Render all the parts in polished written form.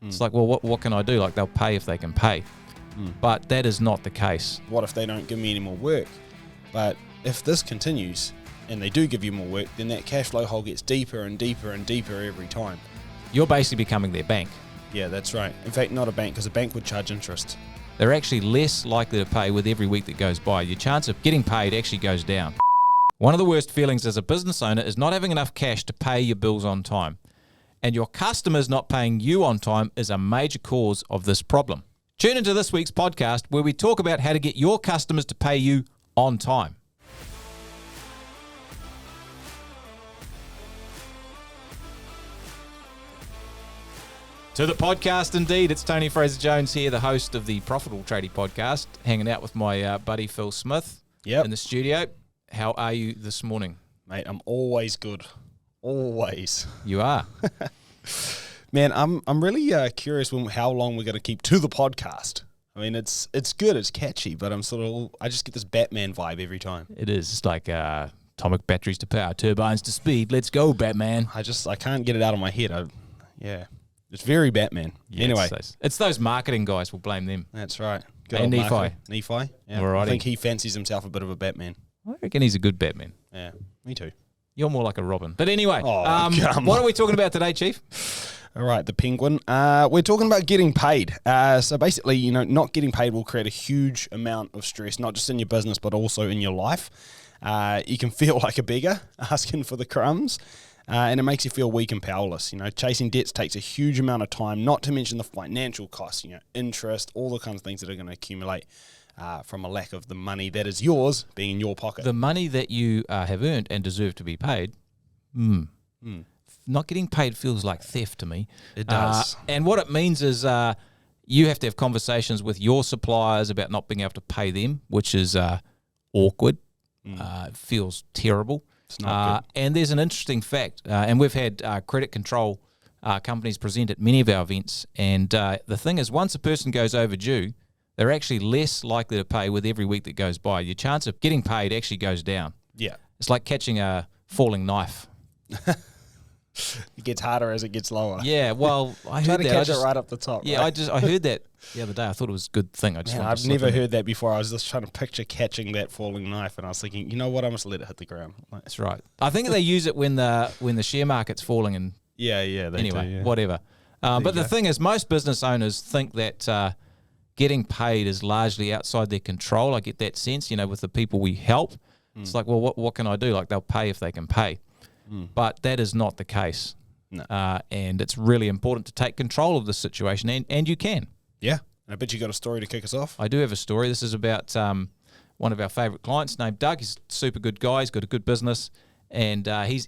It's like, well, what can I do? Like, they'll pay if they can pay. But that is not the case. What if they don't give me any more work? But if this continues and they do give you more work, then that cash flow hole gets deeper and deeper and deeper every time. You're basically becoming their bank. Yeah, that's right. In fact, not a bank, because a bank would charge interest. They're actually less likely to pay with every week that goes by. Your chance of getting paid actually goes down. One of the worst feelings as a business owner is not having enough cash to pay your bills on time. And your customers not paying you on time is a major cause of this problem. Tune into this week's podcast where we talk about how to get your customers to pay you on time. To the podcast, indeed. It's Tony Fraser Jones here, the host of the Profitable Tradie podcast, hanging out with my buddy Phil Smith in the studio. How are you this morning? Mate, I'm always good. Always. You are. Man, I'm really curious how long we're going to keep to the podcast. I mean, it's good, it's catchy, but I just get this Batman vibe every time. It is. It's like atomic batteries to power, turbines to speed. Let's go, Batman. I can't get it out of my head. It's very Batman. Yeah, anyway. It's those marketing guys. We'll blame them. That's right. Good And old Nephi. Nephi? Yeah. Alrighty. I think he fancies himself a bit of a Batman. I reckon he's a good Batman. Yeah, me too. You're more like a Robin. But anyway, come what on. are we talking about today, Chief? All right, the Penguin. We're talking about getting paid. So basically, not getting paid will create a huge amount of stress, not just in your business, but also in your life. You can feel like a beggar asking for the crumbs, and it makes you feel weak and powerless. Chasing debts takes a huge amount of time, not to mention the financial costs, interest, all the kinds of things that are going to accumulate from a lack of the money that is yours being in your pocket. The money that you have earned and deserve to be paid, not getting paid feels like theft to me. It does. And what it means is you have to have conversations with your suppliers about not being able to pay them, which is awkward. It feels terrible. It's not good. And there's an interesting fact, and we've had credit control companies present at many of our events, and the thing is, once a person goes overdue, they're actually less likely to pay with every week that goes by. Your chance of getting paid actually goes down. Yeah. It's like catching a falling knife. It gets harder as it gets lower. Yeah, well, I Try heard to that. catch it right up the top. Yeah, right? I heard that the other day. I thought it was a good thing. I've never heard that before. I was just trying to picture catching that falling knife, and I was thinking, you know what? I must let it hit the ground. That's right. I think they use it when the share market's falling. And They anyway, do, yeah. whatever. But the thing is, most business owners think that getting paid is largely outside their control. I get that sense, with the people we help. It's like, well, what can I do? Like, they'll pay if they can pay. But that is not the case. No. And it's really important to take control of the situation, and you can. Yeah. I bet you got a story to kick us off. I do have a story. This is about one of our favourite clients named Doug. He's a super good guy. He's got a good business, and he's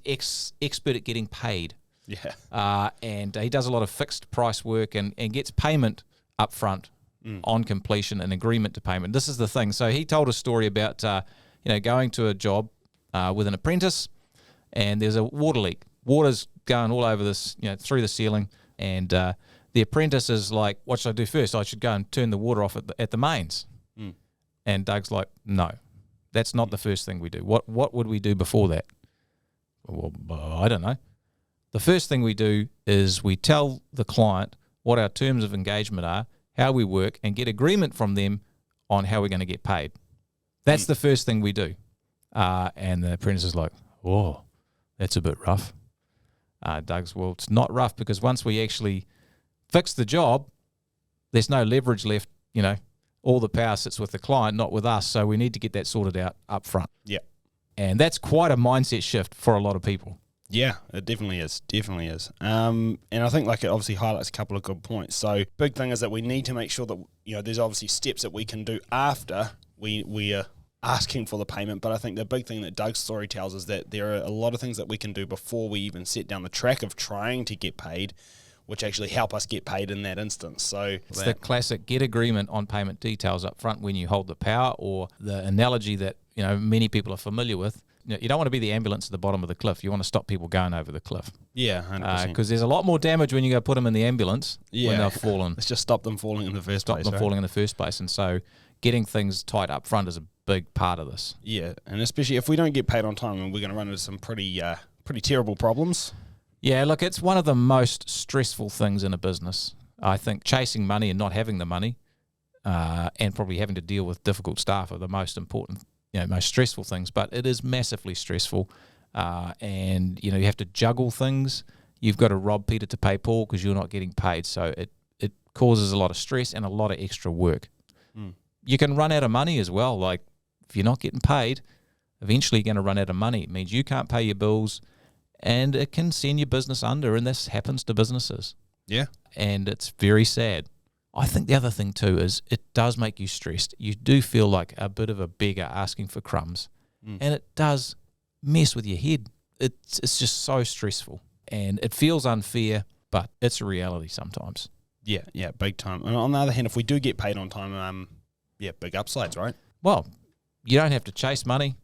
expert at getting paid. Yeah. And he does a lot of fixed price work and gets payment up front on completion and agreement to payment. This is the thing. So he told a story about going to a job with an apprentice, and there's a water leak. Water's going all over this, through the ceiling, and the apprentice is like, what should I do first? I should go and turn the water off at the mains. And Doug's like, no, that's not the first thing we do. What would we do before that? Well, I don't know. The first thing we do is we tell the client what our terms of engagement are, how we work, and get agreement from them on how we're going to get paid. That's the first thing we do. And the apprentice is like, whoa, that's a bit rough. Doug's, well, it's not rough, because once we actually fix the job, there's no leverage left. All the power sits with the client, not with us. So we need to get that sorted out up front. Yeah. And that's quite a mindset shift for a lot of people. Yeah, it definitely is. Definitely is. And I think it obviously highlights a couple of good points. So big thing is that we need to make sure that, there's obviously steps that we can do after we are asking for the payment. But I think the big thing that Doug's story tells is that there are a lot of things that we can do before we even set down the track of trying to get paid, which actually help us get paid in that instance. So it's the classic get agreement on payment details up front when you hold the power, or the analogy that many people are familiar with. You don't want to be the ambulance at the bottom of the cliff. You want to stop people going over the cliff. Yeah, 100%. Because there's a lot more damage when you go put them in the ambulance when they've fallen. Let's just stop them falling in the first place. Stop them falling in the first place. And so getting things tight up front is a big part of this. Yeah, and especially if we don't get paid on time, we're going to run into some pretty terrible problems. Yeah, look, it's one of the most stressful things in a business. I think chasing money and not having the money, and probably having to deal with difficult staff are the most important, most stressful things. But it is massively stressful, and you have to juggle things. You've got to rob Peter to pay Paul because you're not getting paid. So it causes a lot of stress and a lot of extra work. You can run out of money as well. Like if you're not getting paid, eventually you're going to run out of money. It means you can't pay your bills, and it can send your business under, and this happens to businesses. Yeah. And it's very sad. I think the other thing too is it does make you stressed. You do feel like a bit of a beggar asking for crumbs, and it does mess with your head. It's just so stressful, and it feels unfair, but it's a reality sometimes. Yeah, big time. And on the other hand, if we do get paid on time, big upsides, right? Well, you don't have to chase money.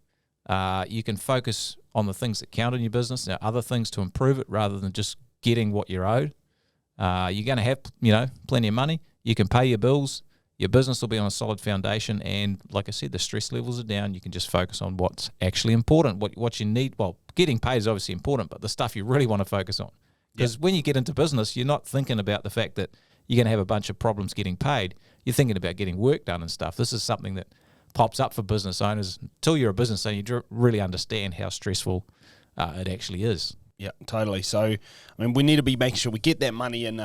You can focus on the things that count in your business, other things to improve it rather than just getting what you're owed. You're going to have, plenty of money. You can pay your bills. Your business will be on a solid foundation. And like I said, the stress levels are down. You can just focus on what's actually important, what you need. Well, getting paid is obviously important, but the stuff you really want to focus on. Because when you get into business, you're not thinking about the fact that you're going to have a bunch of problems getting paid. You're thinking about getting work done and stuff. This is something that pops up for business owners. Until you're a business owner, you really understand how stressful it actually is. Yeah, totally. So, we need to be making sure we get that money and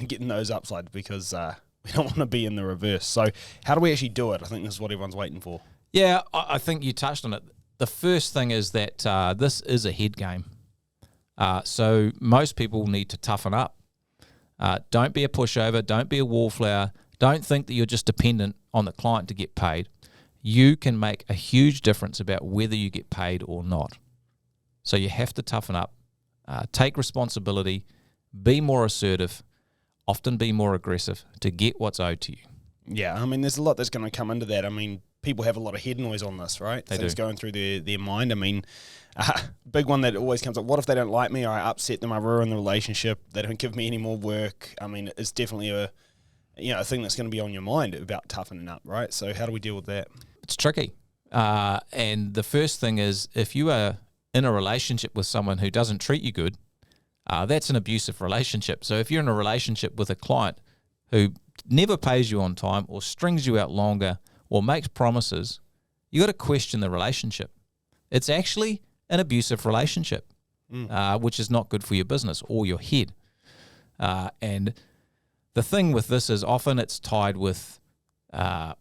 getting those upsides because we don't want to be in the reverse. So, how do we actually do it? I think this is what everyone's waiting for. Yeah, I think you touched on it. The first thing is that this is a head game. So, most people need to toughen up. Don't be a pushover. Don't be a wallflower. Don't think that you're just dependent on the client to get paid. You can make a huge difference about whether you get paid or not. So you have to toughen up, take responsibility, be more assertive, often be more aggressive to get what's owed to you. Yeah, there's a lot that's going to come into that. People have a lot of head noise on this, right? They Things do. Going through their mind. Big one that always comes up, what if they don't like me or I upset them, I ruin the relationship, they don't give me any more work? It's definitely a thing that's going to be on your mind about toughening up, right? So how do we deal with that? It's tricky. And the first thing is if you are in a relationship with someone who doesn't treat you good, that's an abusive relationship. So if you're in a relationship with a client who never pays you on time or strings you out longer or makes promises, you got to question the relationship. It's actually an abusive relationship, which is not good for your business or your head. And the thing with this is often it's tied with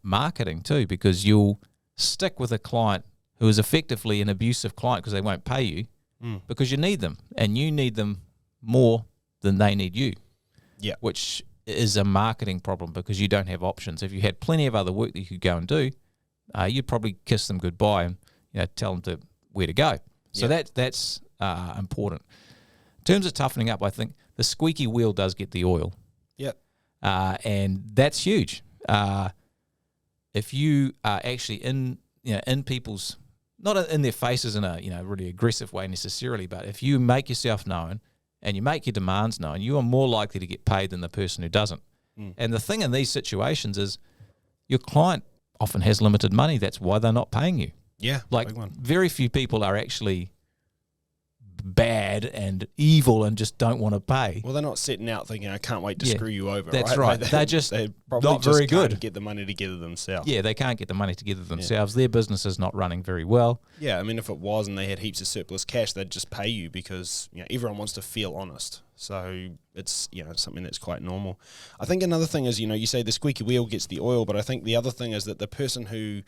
marketing too, because you'll stick with a client who is effectively an abusive client because they won't pay you because you need them and you need them more than they need you. Yeah, which is a marketing problem because you don't have options. If you had plenty of other work that you could go and do, you'd probably kiss them goodbye and tell them where to go. So that's important. In terms of toughening up, I think the squeaky wheel does get the oil. Yeah, and that's huge. If you are actually in people's, not in their faces in a really aggressive way necessarily, but if you make yourself known and you make your demands known, you are more likely to get paid than the person who doesn't. And the thing in these situations is your client often has limited money. That's why they're not paying you. Yeah, like very few people are actually bad and evil and just don't want to pay. Well, they're not setting out thinking, I can't wait to screw you over. That's right. They're just they probably not just very good. Can't get the money together themselves. Yeah, they can't get the money together themselves. Their business is not running very well. Yeah, if it was and they had heaps of surplus cash, they'd just pay you because everyone wants to feel honest. So it's something that's quite normal. I think another thing is you say the squeaky wheel gets the oil, but I think the other thing is that the person who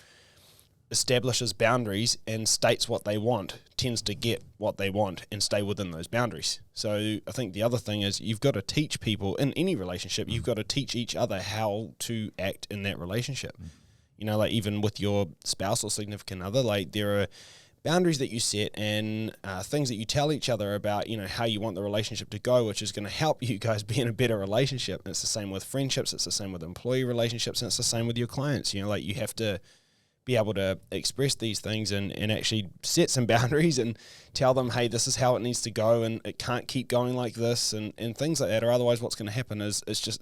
establishes boundaries and states what they want tends to get what they want and stay within those boundaries. So I think the other thing is you've got to teach people in any relationship, you've got to teach each other how to act in that relationship. Like even with your spouse or significant other, like there are boundaries that you set and things that you tell each other about, how you want the relationship to go, which is going to help you guys be in a better relationship. And it's the same with friendships, it's the same with employee relationships, and it's the same with your clients. You have to be able to express these things and actually set some boundaries and tell them, hey, this is how it needs to go and it can't keep going like this and things like that, or otherwise what's going to happen is it's just,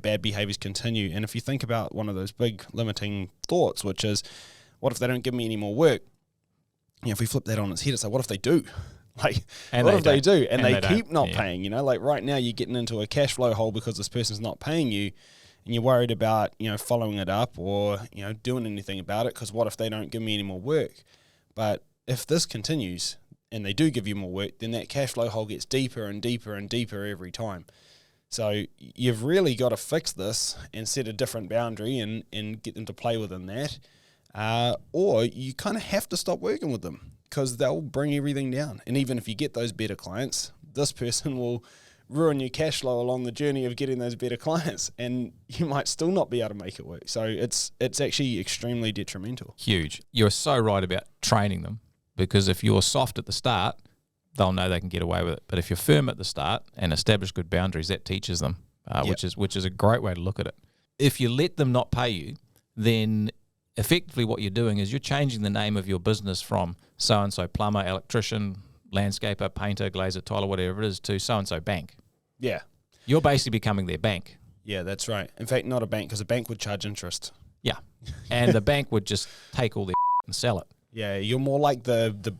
bad behaviors continue. And if you think about one of those big limiting thoughts, which is, what if they don't give me any more work? If we flip that on its head, it's like, what if they do? Like, And what if they don't. do? And they keep don't. not Yeah. paying, like right now you're getting into a cash flow hole because this person's not paying you, and you're worried about, following it up or, doing anything about it, because what if they don't give me any more work? But if this continues and they do give you more work, then that cash flow hole gets deeper and deeper and deeper every time. So you've really got to fix this and set a different boundary and get them to play within that. Or you kind of have to stop working with them, because they'll bring everything down. And even if you get those better clients, this person will ruin your cash flow along the journey of getting those better clients, and you might still not be able to make it work. So it's actually extremely detrimental. Huge. You're so right about training them, because if you're soft at the start, they'll know they can get away with it. But if you're firm at the start and establish good boundaries, that teaches them, which is a great way to look at it. If you let them not pay you, then effectively what you're doing is you're changing the name of your business from so-and-so plumber, electrician, landscaper, painter, glazer, tiler, whatever it is, to so-and-so bank. Yeah. You're basically becoming their bank. Yeah, that's right. In fact, not a bank, because a bank would charge interest. Yeah. And the bank would just take all their and sell it. Yeah, you're more like the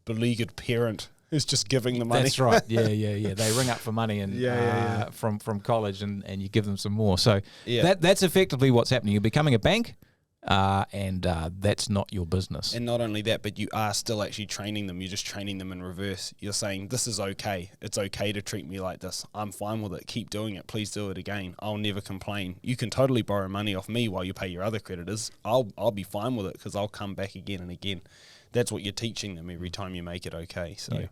beleaguered parent who's just giving the money. That's right. Yeah. They ring up for money and from college, and you give them some more. So that's effectively what's happening. You're becoming a bank, and that's not your business. And not only that, but you are still actually training them. You're just training them in reverse. You're saying, this is okay. It's okay to treat me like this. I'm fine with it. Keep doing it. Please do it again. I'll never complain. You can totally borrow money off me while you pay your other creditors. I'll be fine with it, because I'll come back again and again. That's what you're teaching them every time you make it okay. So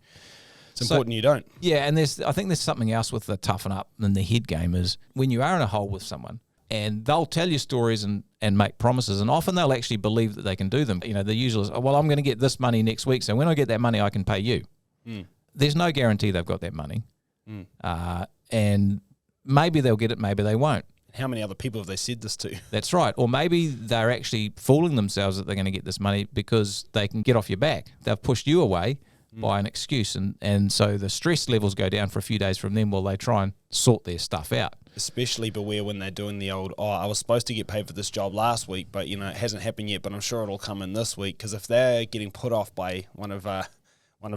it's important you don't. Yeah, and I think there's something else with the toughen up in the head game is when you are in a hole with someone, and they'll tell you stories and make promises, and often they'll actually believe that they can do them. The usual is, well, I'm going to get this money next week, so when I get that money, I can pay you. There's no guarantee they've got that money. And maybe they'll get it, maybe they won't. How many other people have they said this to? That's right. Or maybe they're actually fooling themselves that they're going to get this money because they can get off your back. They've pushed you away by an excuse, and so the stress levels go down for a few days from them while they try and sort their stuff out. Especially beware when they're doing the old, I was supposed to get paid for this job last week, but it hasn't happened yet, but I'm sure it'll come in this week. Because if they're getting put off by one of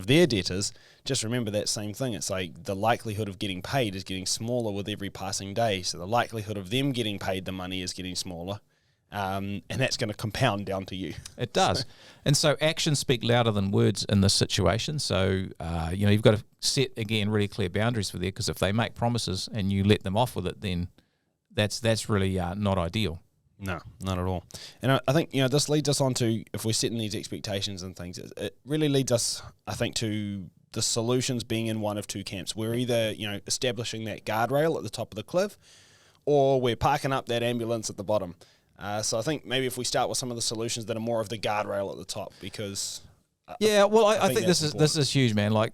their debtors, just remember that same thing. It's like the likelihood of getting paid is getting smaller with every passing day. So the likelihood of them getting paid the money is getting smaller. And that's going to compound down to you. It does. And so actions speak louder than words in this situation. So, you've got to set, again, really clear boundaries for there, because if they make promises and you let them off with it, then that's really not ideal. No, not at all. And I think, this leads us on to, if we're setting these expectations and things, it really leads us, I think, to the solutions being in one of two camps. We're either, establishing that guardrail at the top of the cliff, or we're parking up that ambulance at the bottom. So I think maybe if we start with some of the solutions that are more of the guardrail at the top, because I think this is huge, man. Like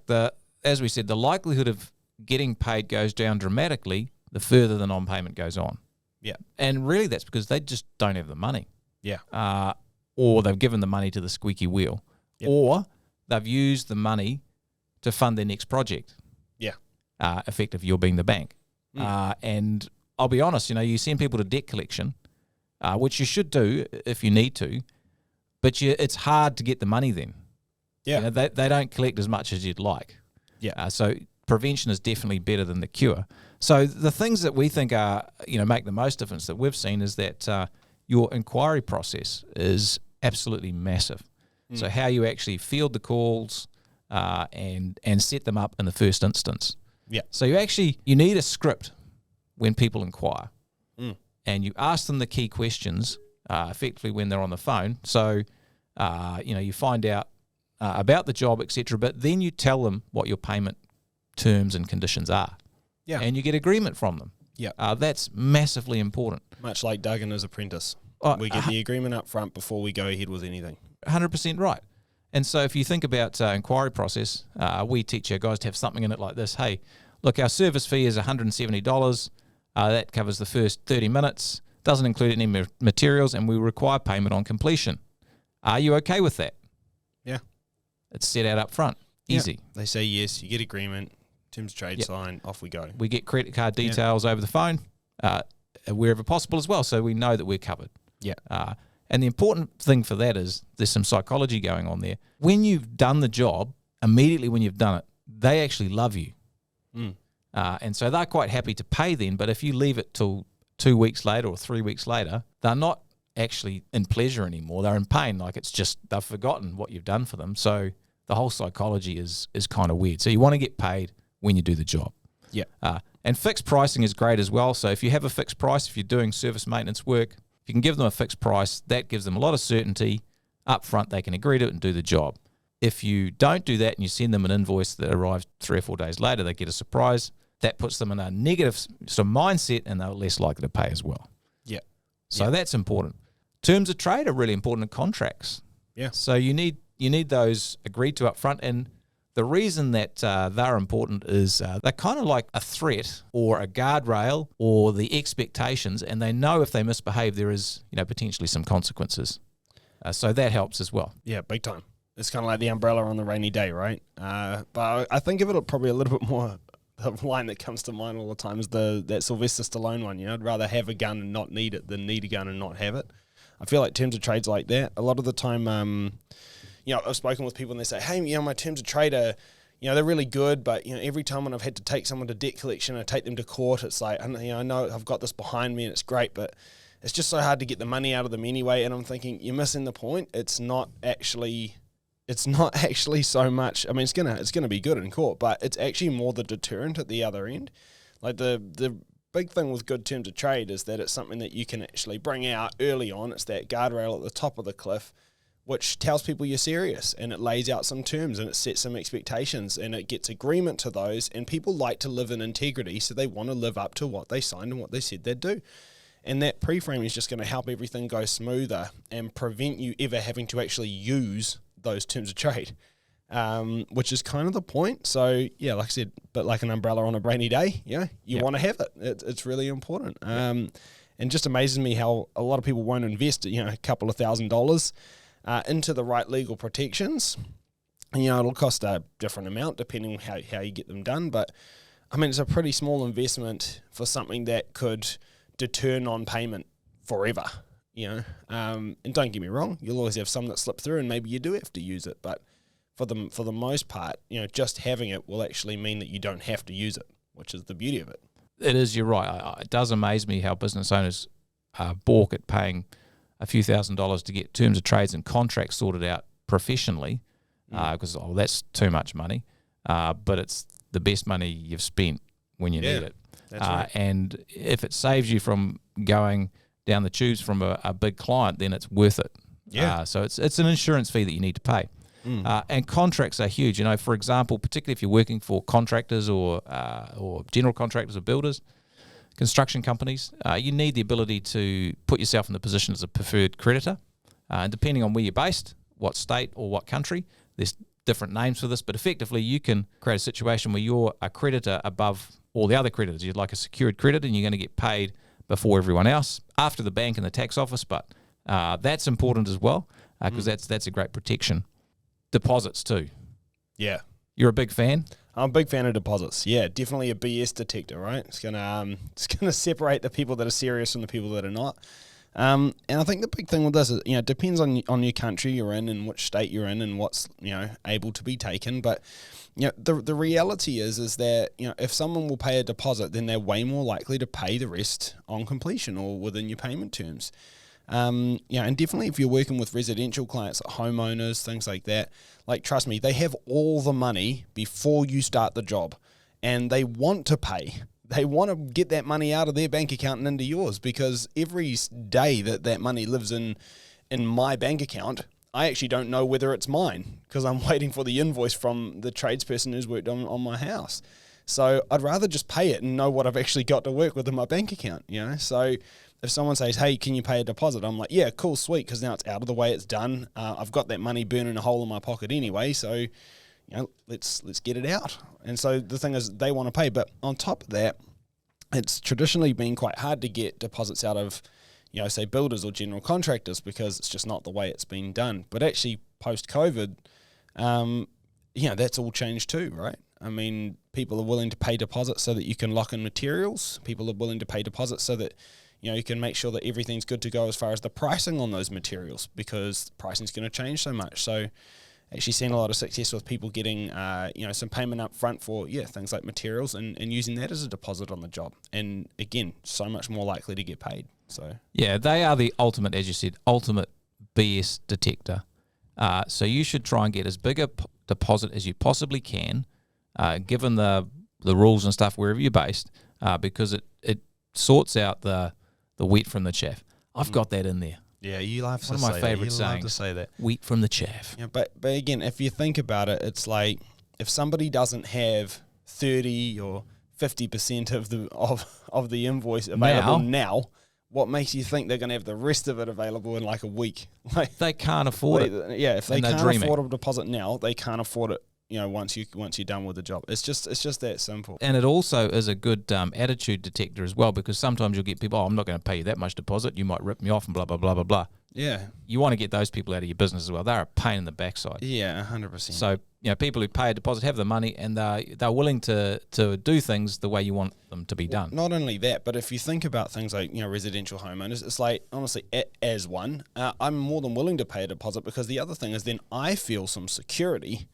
as we said, the likelihood of getting paid goes down dramatically the further the non-payment goes on. Yeah, and really that's because they just don't have the money. Yeah, or they've given the money to the squeaky wheel, or they've used the money to fund their next project. Yeah, effective, you're being the bank. And I'll be honest, you send people to debt collection, which you should do if you need to, but it's hard to get the money then. Yeah. They don't collect as much as you'd like. Yeah. So prevention is definitely better than the cure. So the things that we think are, make the most difference that we've seen is that your inquiry process is absolutely massive. So how you actually field the calls and set them up in the first instance. Yeah. So you need a script when people inquire. And you ask them the key questions effectively when they're on the phone. So, you find out about the job, etc. But then you tell them what your payment terms and conditions are. Yeah. And you get agreement from them. Yeah. That's massively important. Much like Doug and his apprentice. We get the agreement up front before we go ahead with anything. 100% right. And so if you think about inquiry process, we teach our guys to have something in it like this. Hey, look, our service fee is $170. That covers the first 30 minutes, doesn't include any materials, and we require payment on completion. Are you okay with that? Yeah. It's set out up front. Easy. Yeah. They say yes, you get agreement, terms of trade sign, off we go. We get credit card details over the phone, wherever possible as well, so we know that we're covered. Yeah. And the important thing for that is there's some psychology going on there. When you've done the job, immediately when you've done it, they actually love you. Mm. And so they're quite happy to pay then, but if you leave it till 2 weeks later or 3 weeks later, they're not actually in pleasure anymore. They're in pain. Like, it's just they've forgotten what you've done for them. So the whole psychology is kind of weird. So you want to get paid when you do the job. Yeah. And fixed pricing is great as well. So if you have a fixed price, if you're doing service maintenance work, if you can give them a fixed price, that gives them a lot of certainty up front. They can agree to it and do the job. If you don't do that and you send them an invoice that arrives 3 or 4 days later, they get a surprise. That puts them in a negative sort of mindset, and they're less likely to pay as well. Yeah. So that's important. Terms of trade are really important in contracts. Yeah. So you need those agreed to up front, and the reason that they're important is they're kind of like a threat or a guardrail or the expectations, and they know if they misbehave, there is potentially some consequences. So that helps as well. Yeah, big time. It's kind of like the umbrella on the rainy day, right? But I think of it probably a little bit more. The line that comes to mind all the time is that Sylvester Stallone one. I'd rather have a gun and not need it than need a gun and not have it. I feel like terms of trade's like that. A lot of the time, I've spoken with people and they say, hey, my terms of trade are, they're really good, but, every time when I've had to take someone to debt collection or take them to court, it's like, I know I've got this behind me and it's great, but it's just so hard to get the money out of them anyway. And I'm thinking, you're missing the point. It's not actually so much. I mean, it's gonna be good in court, but it's actually more the deterrent at the other end. Like the big thing with good terms of trade is that it's something that you can actually bring out early on. It's that guardrail at the top of the cliff, which tells people you're serious, and it lays out some terms and it sets some expectations and it gets agreement to those. And people like to live in integrity, so they want to live up to what they signed and what they said they'd do. And that pre-frame is just going to help everything go smoother and prevent you ever having to actually use those terms of trade, which is kind of the point. So yeah, like I said, but like an umbrella on a rainy day, you want to have it. It's really important. And just amazes me how a lot of people won't invest, a couple of $1,000s into the right legal protections. And, it'll cost a different amount depending on how you get them done. But I mean, it's a pretty small investment for something that could deter non-payment forever. And don't get me wrong, you'll always have some that slip through and maybe you do have to use it, but for the most part, just having it will actually mean that you don't have to use it, which is the beauty of it. It is, you're right. It does amaze me how business owners balk at paying a few $1,000s to get terms of trades and contracts sorted out professionally, because that's too much money, but it's the best money you've spent when you need it. That's right. And if it saves you from going down the tubes from a big client, then it's worth it. Yeah. So it's an insurance fee that you need to pay. And contracts are huge. For example, particularly if you're working for contractors or general contractors or builders, construction companies, you need the ability to put yourself in the position as a preferred creditor. And depending on where you're based, what state or what country, there's different names for this, but effectively you can create a situation where you're a creditor above all the other creditors. You're like a secured creditor and you're going to get paid before everyone else, after the bank and the tax office, but that's important as well, because that's a great protection. Deposits too. Yeah. You're a big fan? I'm a big fan of deposits. Yeah, definitely a BS detector, right? It's gonna separate the people that are serious from the people that are not. And I think the big thing with this is, it depends on your country you're in and which state you're in and what's, able to be taken. But, the reality is that, if someone will pay a deposit, then they're way more likely to pay the rest on completion or within your payment terms. And definitely if you're working with residential clients, like homeowners, things like that, like, trust me, they have all the money before you start the job and they want to pay. They want to get that money out of their bank account and into yours, because every day that money lives in my bank account, I actually don't know whether it's mine because I'm waiting for the invoice from the tradesperson who's worked on my house. So I'd rather just pay it and know what I've actually got to work with in my bank account, So if someone says, hey, can you pay a deposit? I'm like, yeah, cool, sweet, because now it's out of the way, it's done. I've got that money burning a hole in my pocket anyway, so let's get it out. And so the thing is, they want to pay. But on top of that, it's traditionally been quite hard to get deposits out of, say builders or general contractors, because it's just not the way it's been done. But actually, post-COVID, that's all changed too, right? I mean, people are willing to pay deposits so that you can lock in materials. People are willing to pay deposits so that you can make sure that everything's good to go as far as the pricing on those materials, because pricing's going to change so much. So actually seen a lot of success with people getting, some payment up front for, things like materials and using that as a deposit on the job. And again, so much more likely to get paid. So yeah, they are the ultimate, as you said, ultimate BS detector. So you should try and get as big a deposit as you possibly can, given the rules and stuff wherever you're based, because it sorts out the wheat from the chaff. I've got that in there. Yeah, you love to say that. One of my favourite sayings. sayings. Love to say that. Wheat from the chaff. Yeah, but again, if you think about it, it's like if somebody doesn't have 30 or 50% of the invoice available now, what makes you think they're going to have the rest of it available in like a week? Like they can't afford it. Yeah, if they can't dreaming. afford a deposit now, they can't afford it. Once you're done with the job, it's just that simple. And it also is a good attitude detector as well, because sometimes you'll get people, I'm not going to pay you that much deposit. You might rip me off and blah blah blah blah blah. Yeah, you want to get those people out of your business as well. They're a pain in the backside. Yeah, 100%. So people who pay a deposit have the money and they're willing to do things the way you want them to be done. Not only that, but if you think about things like residential homeowners, it's like honestly, as one, I'm more than willing to pay a deposit, because the other thing is then I feel some security.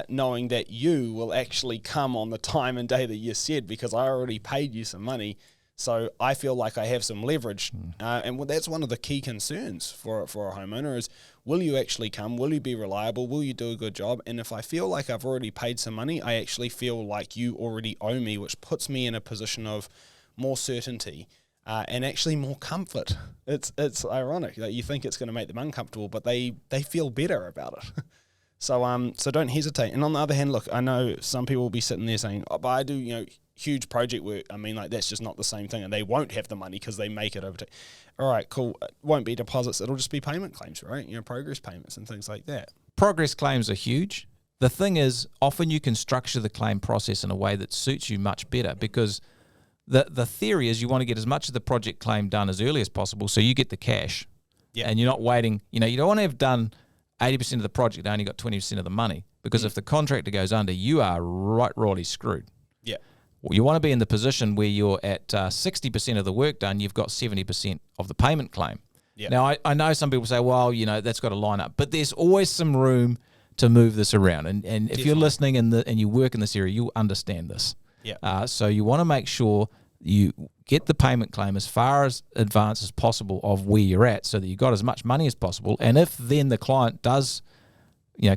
Knowing that you will actually come on the time and day that you said, because I already paid you some money, so I feel like I have some leverage. And that's one of the key concerns for a homeowner is, will you actually come? Will you be reliable? Will you do a good job? And if I feel like I've already paid some money, I actually feel like you already owe me, which puts me in a position of more certainty and actually more comfort. It's ironic that you think it's going to make them uncomfortable, but they feel better about it. So don't hesitate. And on the other hand, look, I know some people will be sitting there saying, but I do, huge project work. I mean, like, that's just not the same thing. And they won't have the money because they make it over to, all right, cool. It won't be deposits. It'll just be payment claims, right? Progress payments and things like that. Progress claims are huge. The thing is, often you can structure the claim process in a way that suits you much better, because the theory is you want to get as much of the project claim done as early as possible so you get the cash. Yeah. And you're not waiting. You don't want to have done 80% of the project, only got 20% of the money, because if the contractor goes under, you are royally screwed. Yeah. Well, you want to be in the position where you're at 60% of the work done, you've got 70% of the payment claim. Yeah. Now, I know some people say, well, that's got to line up, but there's always some room to move this around. And if you're listening and you work in this area, you'll understand this. Yeah. So you want to make sure you get the payment claim as far as advanced as possible of where you're at, so that you've got as much money as possible. And if then the client does,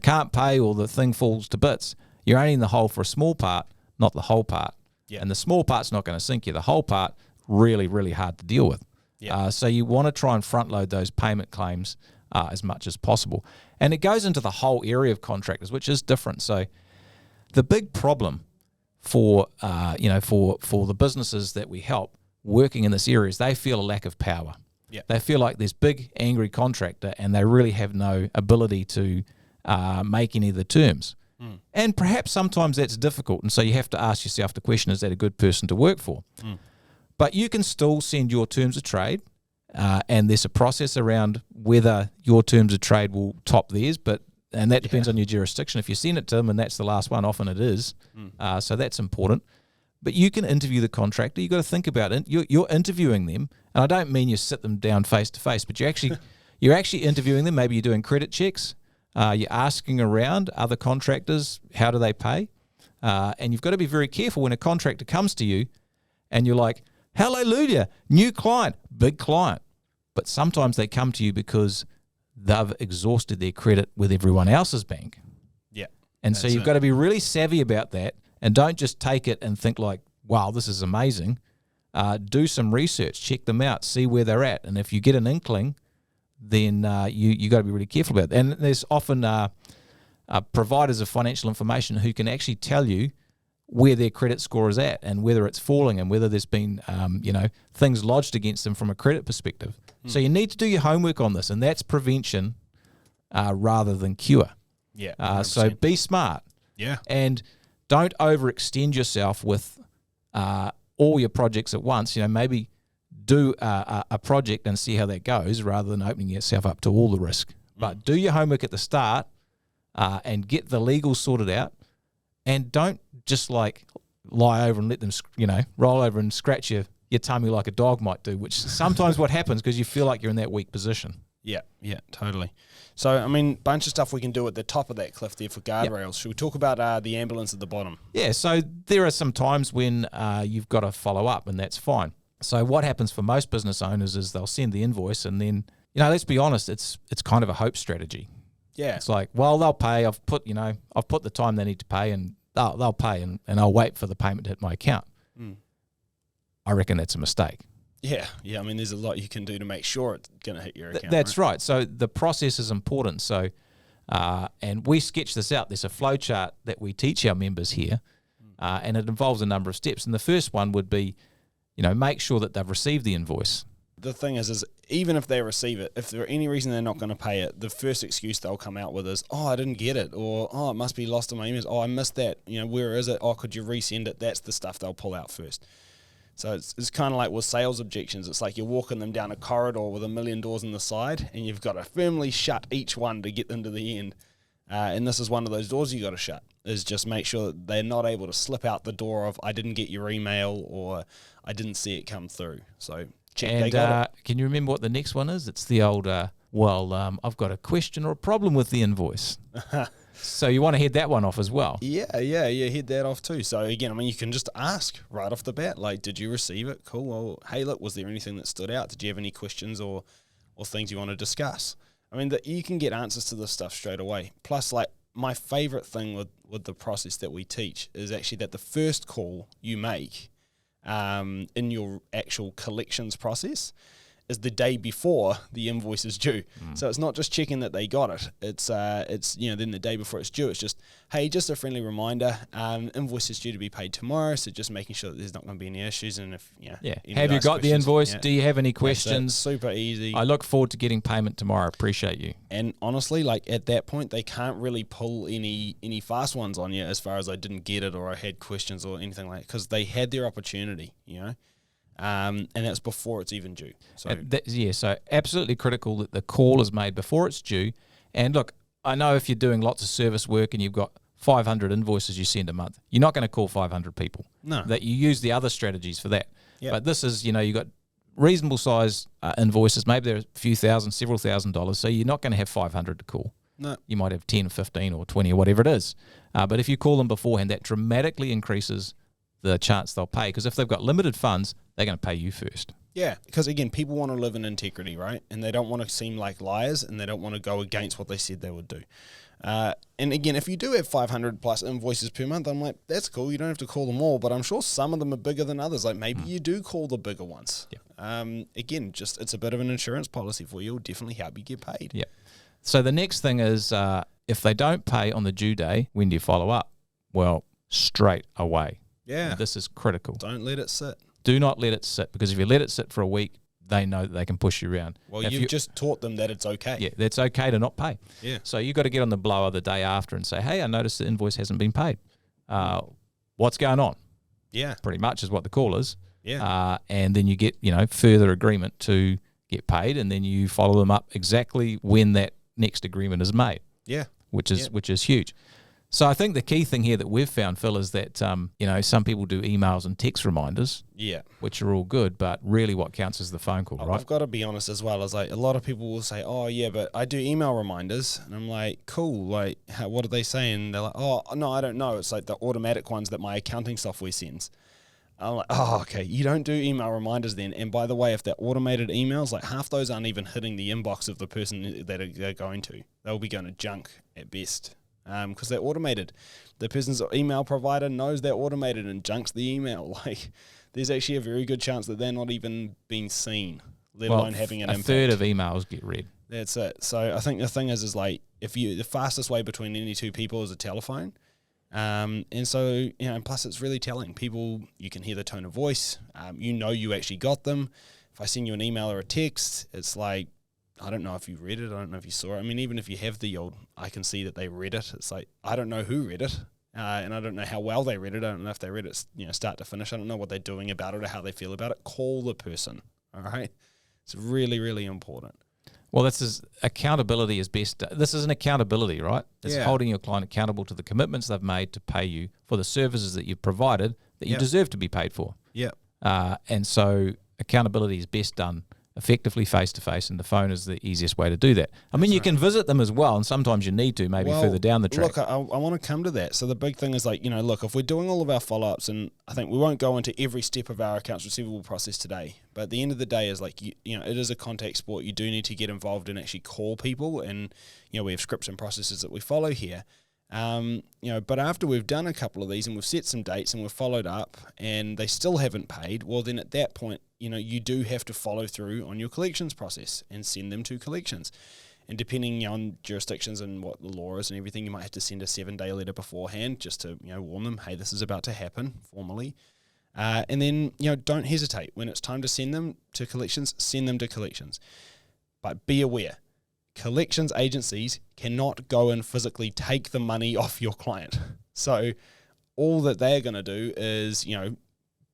can't pay, or the thing falls to bits, you're only in the hole for a small part, not the whole part. Yeah. And the small part's not going to sink you. The whole part, really, really hard to deal with. Yeah. So you want to try and front load those payment claims as much as possible. And it goes into the whole area of contractors, which is different. So the big problem for the businesses that we help working in this area is they feel a lack of power. Yeah. They feel like there's big angry contractor and they really have no ability to make any of the terms. And perhaps sometimes that's difficult, and so you have to ask yourself the question, is that a good person to work for? But you can still send your terms of trade, and there's a process around whether your terms of trade will top theirs, and that depends on your jurisdiction. If you send it to them and that's the last one, often it is. So that's important. But you can interview the contractor. You've got to think about it. You're interviewing them, and I don't mean you sit them down face to face, but you're actually interviewing them. Maybe you're doing credit checks. You're asking around other contractors, how do they pay? And you've got to be very careful when a contractor comes to you and you're like, hallelujah, new client, big client. But sometimes they come to you because they've exhausted their credit with everyone else's bank. Yeah. And so you've got to be really savvy about that, and don't just take it and think like, wow, this is amazing. Do some research, check them out, see where they're at. And if you get an inkling, then you got to be really careful about that. And there's often providers of financial information who can actually tell you where their credit score is at and whether it's falling and whether there's been things lodged against them from a credit perspective. So you need to do your homework on this, and that's prevention rather than cure. Yeah. So be smart. Yeah. And don't overextend yourself with all your projects at once. Maybe do a project and see how that goes rather than opening yourself up to all the risk. But do your homework at the start and get the legal sorted out, and don't just like lie over and let them, roll over and scratch your tummy like a dog might do, which is sometimes what happens because you feel like you're in that weak position. Yeah, totally. So, I mean, bunch of stuff we can do at the top of that cliff there for guardrails. Should we talk about the ambulance at the bottom? Yeah, so there are some times when you've got to follow up, and that's fine. So what happens for most business owners is they'll send the invoice, and then, let's be honest, it's kind of a hope strategy. Yeah. It's like, well, they'll pay. I've put the time they need to pay, and they'll pay, and I'll wait for the payment to hit my account. I reckon that's a mistake. Yeah. I mean, there's a lot you can do to make sure it's going to hit your account. That's right. So the process is important. So, and we sketch this out. There's a flow chart that we teach our members here, and it involves a number of steps. And the first one would be, make sure that they've received the invoice. The thing is even if they receive it, if there are any reason they're not going to pay it, the first excuse they'll come out with is, I didn't get it, or, it must be lost in my emails. I missed that. Where is it? Could you resend it? That's the stuff they'll pull out first. So it's kind of like with sales objections. It's like you're walking them down a corridor with a million doors on the side, and you've got to firmly shut each one to get them to the end. And this is one of those doors you got to shut, is just make sure that they're not able to slip out the door of, I didn't get your email, or I didn't see it come through. So check they got it. Can you remember what the next one is? It's the old, I've got a question or a problem with the invoice. So you want to head that one off as well. Yeah, head that off too. So again, I mean, you can just ask right off the bat, like, did you receive it? Cool. Well, hey, look, was there anything that stood out? Did you have any questions or things you want to discuss? I mean, you can get answers to this stuff straight away. Plus, like, my favorite thing with the process that we teach is actually that the first call you make in your actual collections process is the day before the invoice is due. So it's not just checking that they got it. It's then the day before it's due, it's just, hey, just a friendly reminder, invoice is due to be paid tomorrow, so just making sure that there's not going to be any issues. And if have you got the invoice? Do you have any questions? Super easy. I look forward to getting payment tomorrow. Appreciate you. And honestly, like, at that point, they can't really pull any fast ones on you as far as I didn't get it or I had questions or anything like that, because they had their opportunity, and that's before it's even due. So so absolutely critical that the call is made before it's due. And look, I know if you're doing lots of service work and you've got 500 invoices you send a month, you're not going to call 500 people. No. That you use the other strategies for that. Yep. But this is, you've got reasonable size invoices. Maybe they're a few thousand, several $1,000s. So you're not going to have 500 to call. No. You might have 10 or 15 or 20 or whatever it is. But if you call them beforehand, that dramatically increases the chance they'll pay, because if they've got limited funds, they're going to pay you first. Yeah, because again, people want to live in integrity, right? And they don't want to seem like liars, and they don't want to go against what they said they would do. And again, if you do have 500 plus invoices per month, I'm like, that's cool. You don't have to call them all, but I'm sure some of them are bigger than others. Like maybe you do call the bigger ones. Yeah. Again, just it's a bit of an insurance policy for you. It'll definitely help you get paid. Yeah. So the next thing is, if they don't pay on the due day, when do you follow up? Well, straight away. Yeah. This is critical. Don't let it sit. Do not let it sit, because if you let it sit for a week, they know that they can push you around. Well, you've just taught them that it's okay. Yeah, that's okay to not pay. Yeah. So you've got to get on the blower the day after and say, hey, I noticed the invoice hasn't been paid. What's going on? Yeah. Pretty much is what the call is. Yeah. And then you get, further agreement to get paid, and then you follow them up exactly when that next agreement is made. Yeah. Which is huge. So I think the key thing here that we've found, Phil, is that, some people do emails and text reminders, which are all good, but really what counts is the phone call, right? I've got to be honest as well, as like a lot of people will say, oh yeah, but I do email reminders. And I'm like, cool, like what are they saying? They're like, oh no, I don't know. It's like the automatic ones that my accounting software sends. I'm like, oh, okay, you don't do email reminders then. And by the way, if they're automated emails, like half those aren't even hitting the inbox of the person that they're going to. They'll be going to junk at best. Because they're automated. The person's email provider knows they're automated and junks the email. Like, there's actually a very good chance that they're not even being seen, let alone having an impact. A third of emails get read. That's it. So I think the thing is like, the fastest way between any two people is a telephone. And so, and plus it's really telling. People, you can hear the tone of voice. You actually got them. If I send you an email or a text, it's like, I don't know if you read it. I don't know if you saw it. I mean, even if you have the old, I can see that they read it. It's like, I don't know who read it. And I don't know how well they read it. I don't know if they read it, start to finish. I don't know what they're doing about it or how they feel about it. Call the person. All right. It's really, really important. Well, accountability is best. This is an accountability, right? It's holding your client accountable to the commitments they've made to pay you for the services that you've provided that you deserve to be paid for. Yeah. And so accountability is best done effectively face-to-face, and the phone is the easiest way to do that. I mean, you can visit them as well, and sometimes you need to, maybe further down the track. Look, I want to come to that. So the big thing is like, look, if we're doing all of our follow-ups, and I think we won't go into every step of our accounts receivable process today, but at the end of the day is like, it is a contact sport. You do need to get involved and actually call people, and, we have scripts and processes that we follow here. But after we've done a couple of these and we've set some dates and we've followed up and they still haven't paid, well, then at that point, you do have to follow through on your collections process and send them to collections. And depending on jurisdictions and what the law is and everything, you might have to send a 7-day letter beforehand just to, warn them, hey, this is about to happen formally. And then, don't hesitate. When it's time to send them to collections, send them to collections. But be aware, collections agencies cannot go and physically take the money off your client. So all that they're going to do is,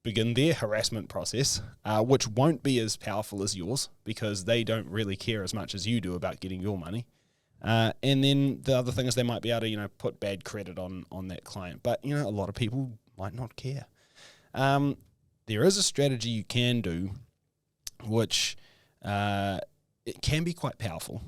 begin their harassment process, which won't be as powerful as yours because they don't really care as much as you do about getting your money. And then the other thing is they might be able to, put bad credit on that client. But, a lot of people might not care. There is a strategy you can do, which it can be quite powerful.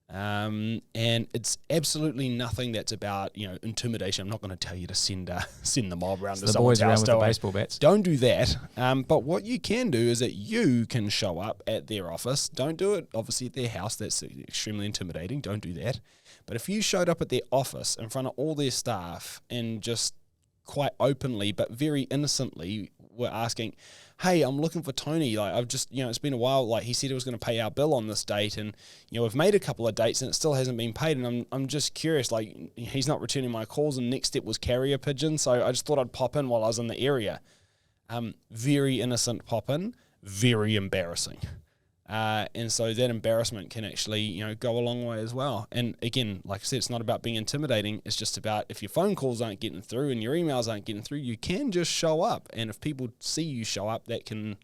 And it's absolutely nothing that's about, intimidation. I'm not going to tell you to send the mob around to someone's house. With the baseball bats. Don't do that. But what you can do is that you can show up at their office. Don't do it, obviously, at their house. That's extremely intimidating. Don't do that. But if you showed up at their office in front of all their staff and just quite openly but very innocently were asking, hey, I'm looking for Tony. Like, I've just, it's been a while. Like, he said he was going to pay our bill on this date, and we've made a couple of dates and it still hasn't been paid. And I'm just curious. Like, he's not returning my calls, and next step was carrier pigeon. So I just thought I'd pop in while I was in the area. Very innocent pop in, very embarrassing. And so that embarrassment can actually, go a long way as well. And again, like I said, it's not about being intimidating. It's just about if your phone calls aren't getting through and your emails aren't getting through, you can just show up. And if people see you show up, that can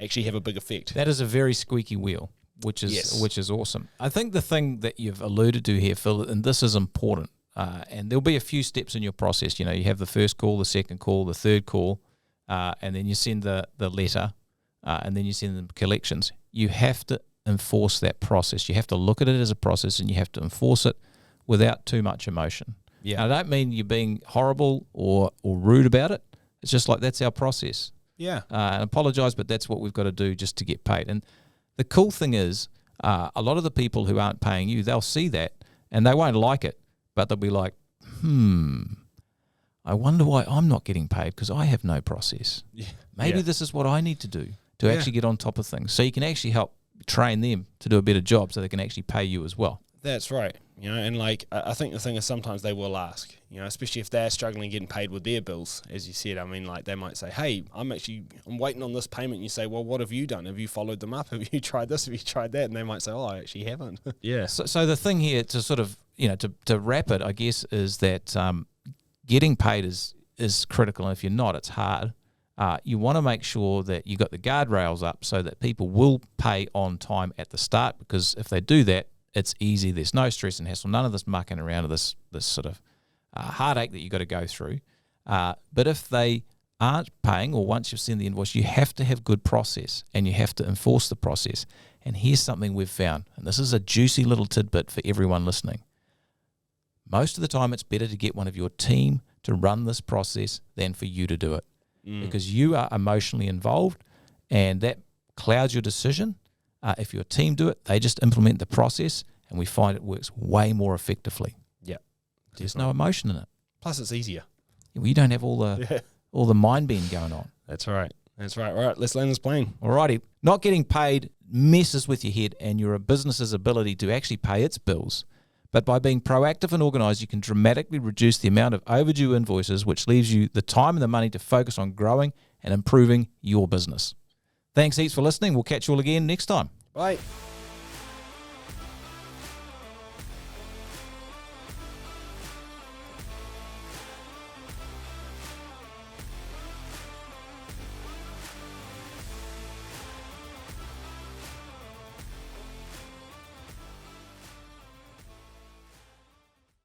actually have a big effect. That is a very squeaky wheel, which is awesome. I think the thing that you've alluded to here, Phil, and this is important, and there'll be a few steps in your process. You have the first call, the second call, the third call, and then you send the letter, and then you send them collections. You have to enforce that process. You have to look at it as a process, and you have to enforce it without too much emotion. Yeah, and I don't mean you're being horrible or rude about it. It's just like that's our process. Yeah. And apologise, but that's what we've got to do just to get paid. And the cool thing is, a lot of the people who aren't paying you, they'll see that and they won't like it, but they'll be like, I wonder why I'm not getting paid because I have no process. Yeah. Maybe this is what I need to do to actually get on top of things. So you can actually help train them to do a better job so they can actually pay you as well. That's right. And like, I think the thing is sometimes they will ask, especially if they're struggling getting paid with their bills, as you said. I mean, like they might say, hey, I'm waiting on this payment. And you say, well, what have you done? Have you followed them up? Have you tried this? Have you tried that? And they might say, oh, I actually haven't. Yeah. So the thing here to sort of, to wrap it, I guess, is that getting paid is critical. And if you're not, it's hard. You want to make sure that you got the guardrails up so that people will pay on time at the start, because if they do that, it's easy. There's no stress and hassle, none of this mucking around, of this sort of heartache that you got to go through. But if they aren't paying, or once you've sent the invoice, you have to have good process and you have to enforce the process. And here's something we've found, and this is a juicy little tidbit for everyone listening. Most of the time, it's better to get one of your team to run this process than for you to do it. Because you are emotionally involved and that clouds your decision. If your team do it, they just implement the process, and we find it works way more effectively. Yeah. There's no emotion in it. Plus it's easier. You don't have all the mind bend going on. That's right. All right, let's land this plane. Alrighty. Not getting paid messes with your head and your business's ability to actually pay its bills. But by being proactive and organised, you can dramatically reduce the amount of overdue invoices, which leaves you the time and the money to focus on growing and improving your business. Thanks heaps for listening. We'll catch you all again next time. Bye.